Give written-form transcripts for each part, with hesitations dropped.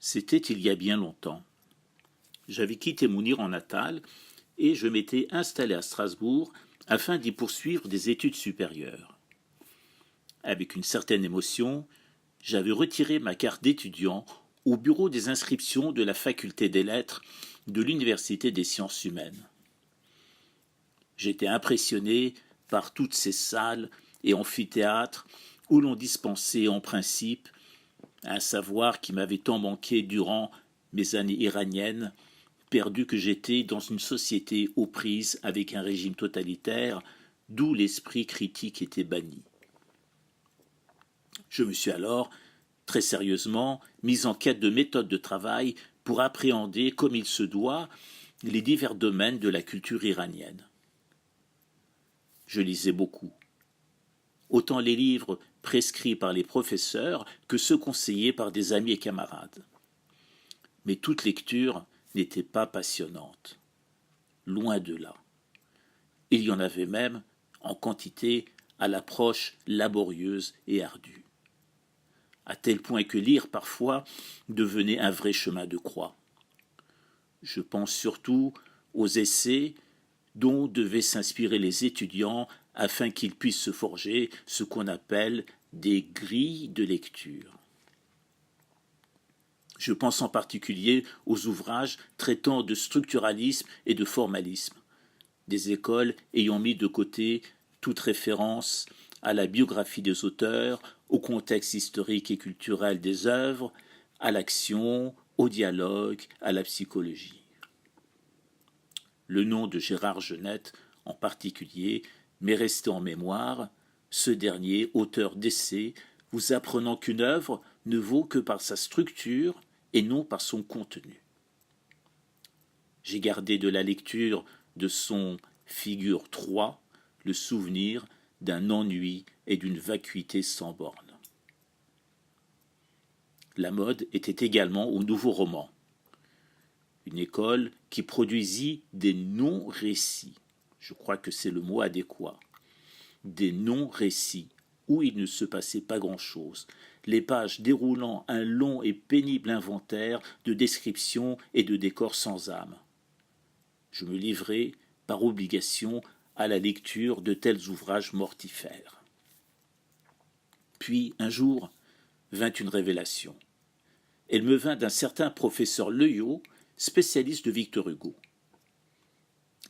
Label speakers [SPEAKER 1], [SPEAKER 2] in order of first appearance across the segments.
[SPEAKER 1] C'était il y a bien longtemps. J'avais quitté mon Iran natal et je m'étais installé à Strasbourg afin d'y poursuivre des études supérieures. Avec une certaine émotion, j'avais retiré ma carte d'étudiant au bureau des inscriptions de la faculté des lettres de l'Université des sciences humaines. J'étais impressionné par toutes ces salles et amphithéâtres où l'on dispensait en principe un savoir qui m'avait tant manqué durant mes années iraniennes, perdu que j'étais dans une société aux prises avec un régime totalitaire, d'où l'esprit critique était banni. Je me suis alors, très sérieusement, mis en quête de méthodes de travail pour appréhender, comme il se doit, les divers domaines de la culture iranienne. Je lisais beaucoup. Autant les livres prescrits par les professeurs que ceux conseillés par des amis et camarades. Mais toute lecture n'était pas passionnante. Loin de là. Il y en avait même, en quantité, à l'approche laborieuse et ardue. À tel point que lire, parfois, devenait un vrai chemin de croix. Je pense surtout aux essais dont devaient s'inspirer les étudiants afin qu'ils puissent se forger ce qu'on appelle des grilles de lecture. Je pense en particulier aux ouvrages traitant de structuralisme et de formalisme, des écoles ayant mis de côté toute référence à la biographie des auteurs, au contexte historique et culturel des œuvres, à l'action, au dialogue, à la psychologie. Le nom de Gérard Genette, en particulier, m'est resté en mémoire, ce dernier, auteur d'essais, vous apprenant qu'une œuvre ne vaut que par sa structure et non par son contenu. J'ai gardé de la lecture de son Figure 3 le souvenir d'un ennui et d'une vacuité sans borne. La mode était également au nouveau roman. Une école qui produisit des non-récits. Je crois que c'est le mot adéquat. Des non-récits, où il ne se passait pas grand-chose, les pages déroulant un long et pénible inventaire de descriptions et de décors sans âme. Je me livrai, par obligation, à la lecture de tels ouvrages mortifères. Puis, un jour, vint une révélation. Elle me vint d'un certain professeur Leuillot, spécialiste de Victor Hugo.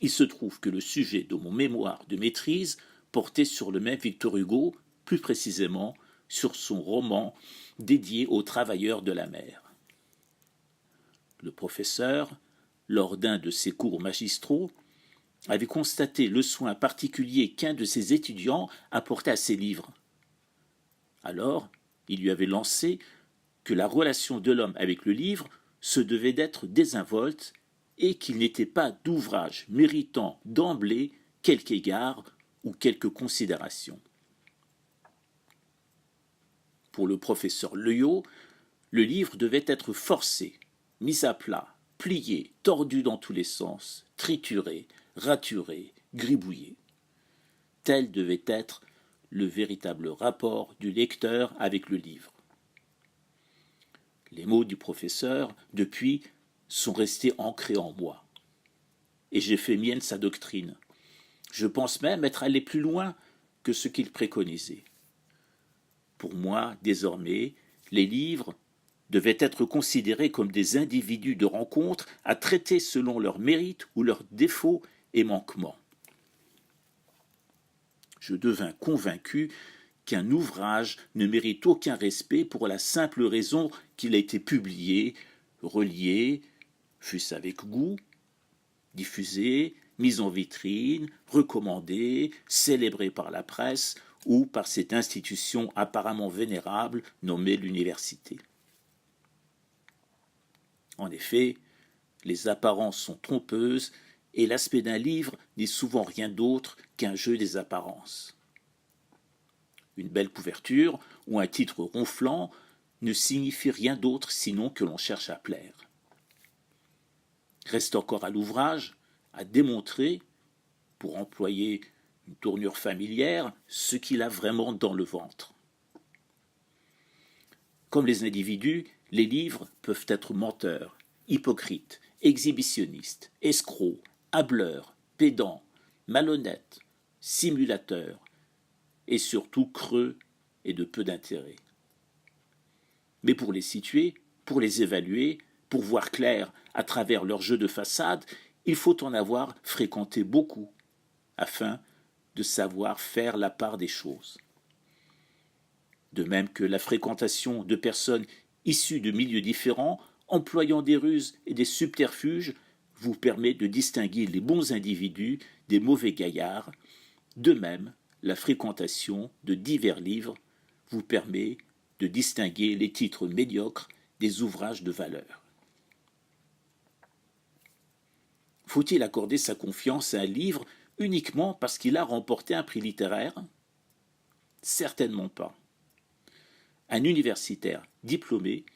[SPEAKER 1] Il se trouve que le sujet de mon mémoire de maîtrise portait sur le même Victor Hugo, plus précisément sur son roman dédié aux travailleurs de la mer. Le professeur, lors d'un de ses cours magistraux, avait constaté le soin particulier qu'un de ses étudiants apportait à ses livres. Alors, il lui avait lancé que la relation de l'homme avec le livre se devait d'être désinvolte et qu'il n'était pas d'ouvrage méritant d'emblée quelque égard ou quelque considération. Pour le professeur Leuillot, le livre devait être forcé, mis à plat, plié, tordu dans tous les sens, trituré, raturé, gribouillé. Tel devait être le véritable rapport du lecteur avec le livre. Les mots du professeur, depuis, sont restés ancrés en moi. Et j'ai fait mienne sa doctrine. Je pense même être allé plus loin que ce qu'il préconisait. Pour moi, désormais, les livres devaient être considérés comme des individus de rencontre à traiter selon leurs mérites ou leurs défauts et manquements. Je devins convaincu qu'un ouvrage ne mérite aucun respect pour la simple raison qu'il a été publié, relié, fût-ce avec goût, diffusé, mis en vitrine, recommandé, célébré par la presse ou par cette institution apparemment vénérable nommée l'université. En effet, les apparences sont trompeuses et l'aspect d'un livre n'est souvent rien d'autre qu'un jeu des apparences. Une belle couverture ou un titre ronflant ne signifie rien d'autre sinon que l'on cherche à plaire. Reste encore à l'ouvrage à démontrer, pour employer une tournure familière, ce qu'il a vraiment dans le ventre. Comme les individus, les livres peuvent être menteurs, hypocrites, exhibitionnistes, escrocs, hâbleurs, pédants, malhonnêtes, simulateurs, et surtout creux et de peu d'intérêt. Mais pour les situer, pour les évaluer, pour voir clair à travers leur jeu de façade, il faut en avoir fréquenté beaucoup, afin de savoir faire la part des choses. De même que la fréquentation de personnes issues de milieux différents, employant des ruses et des subterfuges, vous permet de distinguer les bons individus des mauvais gaillards. De même, la fréquentation de divers livres vous permet de distinguer les titres médiocres des ouvrages de valeur. Faut-il accorder sa confiance à un livre uniquement parce qu'il a remporté un prix littéraire? Certainement pas. Un universitaire diplômé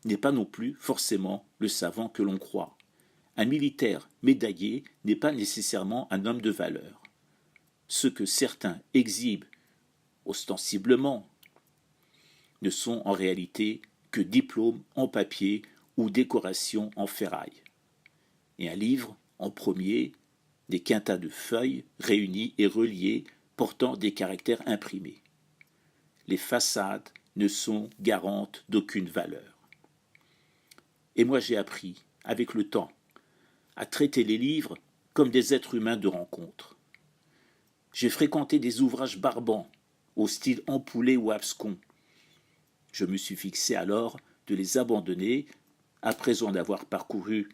[SPEAKER 1] n'est pas non plus forcément le savant que l'on croit. Un militaire médaillé n'est pas nécessairement un homme de valeur. Ce que certains exhibent ostensiblement ne sont en réalité que diplômes en papier ou décorations en ferraille. Et un livre, en premier, des quintas de feuilles réunies et reliées portant des caractères imprimés. Les façades ne sont garantes d'aucune valeur. Et moi j'ai appris, avec le temps, à traiter les livres comme des êtres humains de rencontre. J'ai fréquenté des ouvrages barbants, au style ampoulé ou abscon. Je me suis fixé alors de les abandonner après en avoir parcouru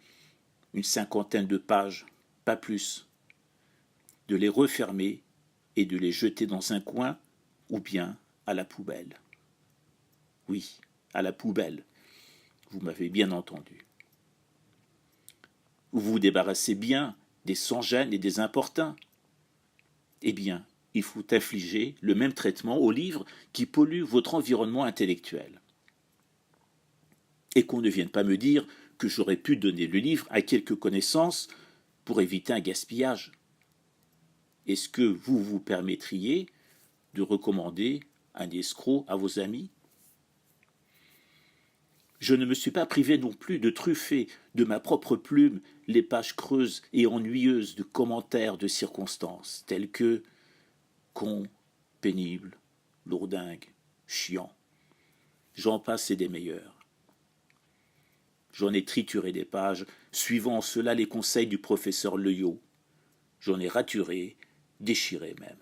[SPEAKER 1] une 50aine de pages, pas plus, de les refermer et de les jeter dans un coin ou bien à la poubelle. Oui, à la poubelle, vous m'avez bien entendu. Vous vous débarrassez bien des sans-gêne et des importuns. Eh bien, il faut infliger le même traitement aux livres qui polluent votre environnement intellectuel. Et qu'on ne vienne pas me dire que j'aurais pu donner le livre à quelques connaissances pour éviter un gaspillage. Est-ce que vous vous permettriez de recommander un escroc à vos amis? Je ne me suis pas privé non plus de truffer de ma propre plume les pages creuses et ennuyeuses de commentaires de circonstances, tels que con, pénible, lourdingue, chiant. J'en passe et des meilleurs. J'en ai trituré des pages, suivant en cela les conseils du professeur Leuillot. J'en ai raturé, déchiré même.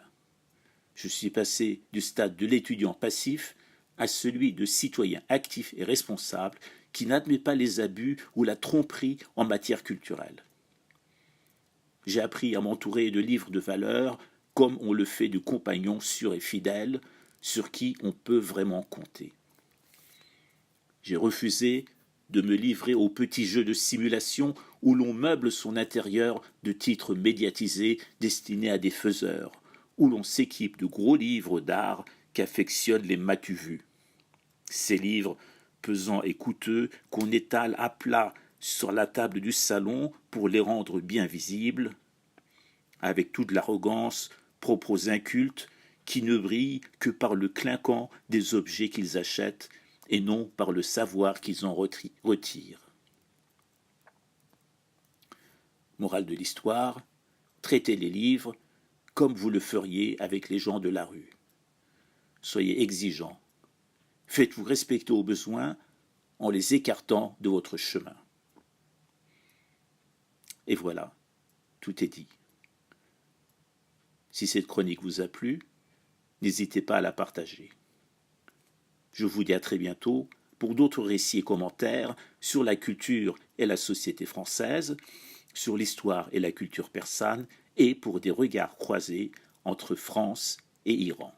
[SPEAKER 1] Je suis passé du stade de l'étudiant passif à celui de citoyen actif et responsable qui n'admet pas les abus ou la tromperie en matière culturelle. J'ai appris à m'entourer de livres de valeur comme on le fait de compagnons sûrs et fidèles sur qui on peut vraiment compter. J'ai refusé de me livrer aux petits jeux de simulation où l'on meuble son intérieur de titres médiatisés destinés à des faiseurs, où l'on s'équipe de gros livres d'art qu'affectionnent les m'as-tu-vu. Ces livres pesants et coûteux qu'on étale à plat sur la table du salon pour les rendre bien visibles, avec toute l'arrogance propre aux incultes qui ne brillent que par le clinquant des objets qu'ils achètent et non par le savoir qu'ils en retirent. Morale de l'histoire, traitez les livres comme vous le feriez avec les gens de la rue. Soyez exigeants. Faites-vous respecter au besoin en les écartant de votre chemin. Et voilà, tout est dit. Si cette chronique vous a plu, n'hésitez pas à la partager. Je vous dis à très bientôt pour d'autres récits et commentaires sur la culture et la société française, sur l'histoire et la culture persane, et pour des regards croisés entre France et Iran.